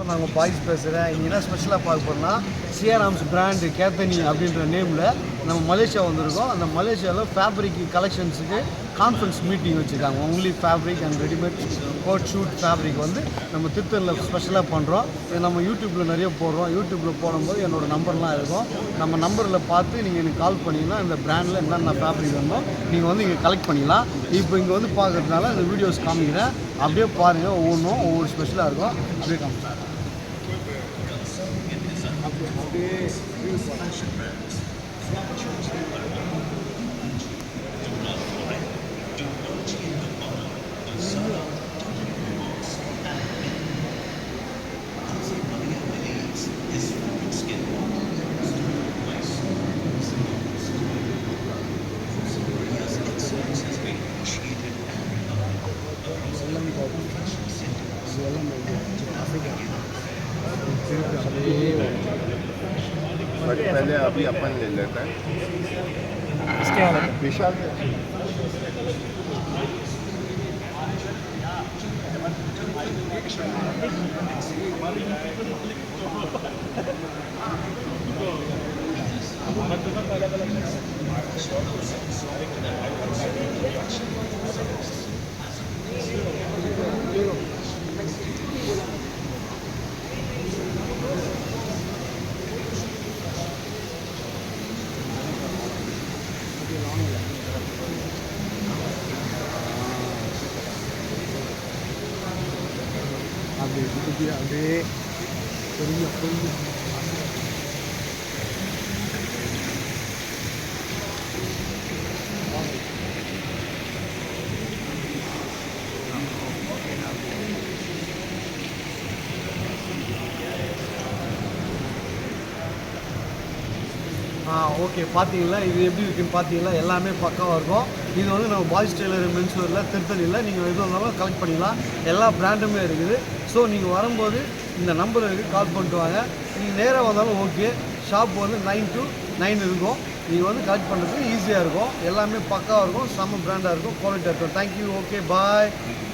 நான் உங்கள் பாய்ஸ் பேசுகிறேன். இங்கே என்ன ஸ்பெஷலாக பார்க்க போகிறோம்னா சிஆர்ஆம்ஸ் பிராண்டு கேத்தனி அப்படின்ற நேமில் நம்ம மலேசியா வந்திருக்கோம். அந்த மலேசியாவில் ஃபேப்ரிக் கலெக்ஷன்ஸுக்கு கான்ஃபரன்ஸ் மீட்டிங் வச்சுருக்காங்க. Only fabric and readymade coat suit fabric வந்து நம்ம திருத்தணியில் ஸ்பெஷலாக பண்ணுறோம். இது நம்ம யூடியூப்பில் நிறைய போடுறோம். யூடியூப்பில் போடும்போது என்னோடய நம்பர்லாம் இருக்கும். நம்ம நம்பரில் பார்த்து நீங்கள் எனக்கு கால் பண்ணிங்கன்னா இந்த பிராண்டில் என்னென்ன ஃபேப்ரிக் வேணுமோ நீங்கள் வந்து இங்கே கலெக்ட் பண்ணிக்கலாம். இப்போ இங்கே வந்து பார்க்குறதுனால இந்த வீடியோஸ் காமிக்கிறேன். அப்படியே பாருங்கள், ஒவ்வொன்றும் ஒவ்வொரு ஸ்பெஷலாக இருக்கும். அப்படியே காமிக்கிறேன். बट पहले अभी अपन ले लेते हैं इसके विशाल அப்படியே ஓகே, பார்த்தீங்களா இது எப்படி இருக்குன்னு பார்த்தீங்களா? எல்லாமே பக்காவாக இருக்கும். இது வந்து நம்ம பாய்ஸ் டெய்லர் மென்ஸ் வேரில் திருத்தணியில் நீங்கள் எது வந்தாலும் கலெக்ட் பண்ணிக்கலாம். எல்லா பிராண்டுமே இருக்குது. ஸோ நீங்கள் வரும்போது இந்த நம்பருக்கு கால் பண்ணிட்டு வாங்க. நீங்கள் நேராக வந்தாலும் ஓகே. ஷாப் வந்து 9 to 9 இருக்கும். நீங்கள் வந்து கலெக்ட் பண்ணுறதுக்கு ஈஸியாக இருக்கும். எல்லாமே பக்காவாக இருக்கும். செம்ம பிராண்டாக இருக்கும். குவாலிட்டியாக இருக்கும். தேங்க்யூ. ஓகே, பாய்.